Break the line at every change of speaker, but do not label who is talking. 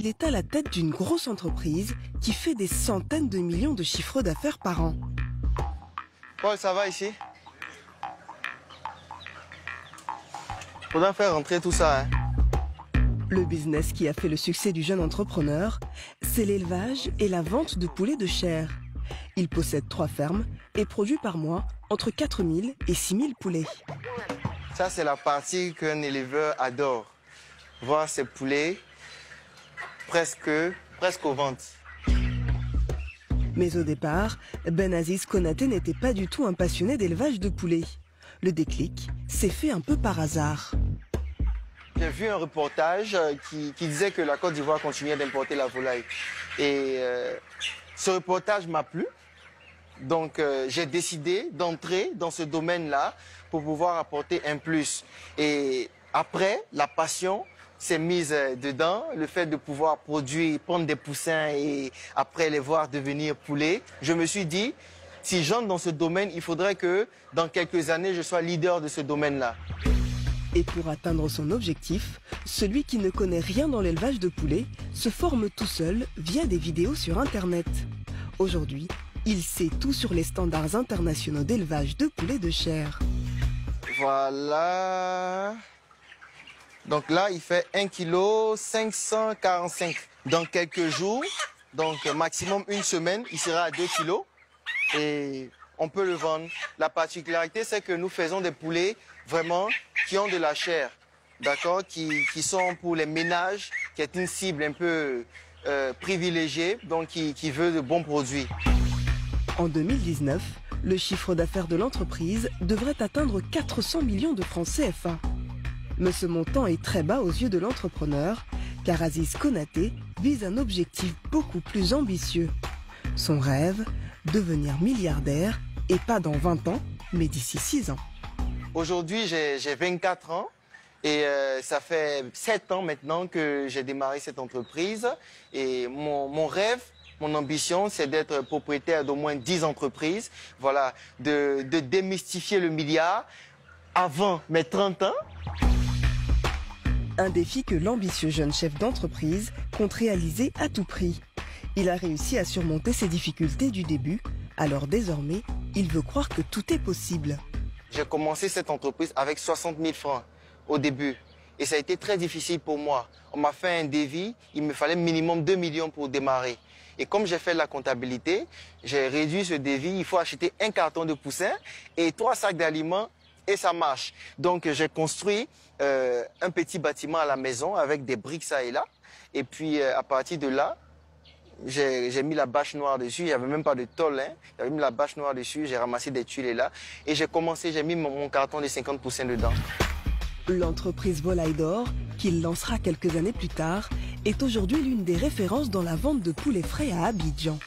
il est à la tête d'une grosse entreprise qui fait des centaines de millions de chiffres d'affaires par an.
Paul, ça va ici? Faudra faire rentrer tout ça, hein.
Le business qui a fait le succès du jeune entrepreneur, c'est l'élevage et la vente de poulets de chair. Il possède 3 fermes et produit par mois entre 4 000 et 6 000 poulets.
Ça, c'est la partie qu'un éleveur adore. Voir ses poulets presque aux ventes.
Mais au départ, Benaziz Konaté n'était pas du tout un passionné d'élevage de poulets. Le déclic s'est fait un peu par hasard.
J'ai vu un reportage qui disait que la Côte d'Ivoire continuait d'importer la volaille. Et ce reportage m'a plu. Donc j'ai décidé d'entrer dans ce domaine-là pour pouvoir apporter un plus. Et après, la passion s'est mise dedans. Le fait de pouvoir produire, prendre des poussins et après les voir devenir poulets. Je me suis dit, si j'entre dans ce domaine, il faudrait que dans quelques années, je sois leader de ce domaine-là.
Et pour atteindre son objectif, celui qui ne connaît rien dans l'élevage de poulets se forme tout seul via des vidéos sur Internet. Aujourd'hui, il sait tout sur les standards internationaux d'élevage de poulets de chair.
Voilà. Donc là, il fait 1,545 kg. Dans quelques jours, donc maximum une semaine, il sera à 2 kg. Et on peut le vendre. La particularité, c'est que nous faisons des poulets vraiment qui ont de la chair, d'accord, qui sont pour les ménages, qui est une cible un peu privilégiée, donc qui veut de bons produits.
En 2019, le chiffre d'affaires de l'entreprise devrait atteindre 400 millions de francs CFA. Mais ce montant est très bas aux yeux de l'entrepreneur, car Aziz Konaté vise un objectif beaucoup plus ambitieux. Son rêve, devenir milliardaire, et pas dans 20 ans, mais d'ici 6 ans.
Aujourd'hui, j'ai 24 ans et ça fait 7 ans maintenant que j'ai démarré cette entreprise. Et mon rêve, mon ambition, c'est d'être propriétaire d'au moins 10 entreprises. Voilà, de démystifier le milliard avant mes 30 ans.
Un défi que l'ambitieux jeune chef d'entreprise compte réaliser à tout prix. Il a réussi à surmonter ses difficultés du début, alors désormais, il veut croire que tout est possible.
J'ai commencé cette entreprise avec 60 000 francs au début. Et ça a été très difficile pour moi. On m'a fait un devis, il me fallait minimum 2 millions pour démarrer. Et comme j'ai fait la comptabilité, j'ai réduit ce devis. Il faut acheter un carton de poussins et 3 sacs d'aliments et ça marche. Donc j'ai construit un petit bâtiment à la maison avec des briques ça et là. Et puis à partir de là, j'ai mis la bâche noire dessus, il n'y avait même pas de tôle, hein. J'avais mis la bâche noire dessus, j'ai ramassé des tuiles là. Et j'ai mis mon carton de 50 poussins dedans.
L'entreprise Volaille d'Or, qu'il lancera quelques années plus tard, est aujourd'hui l'une des références dans la vente de poulets frais à Abidjan.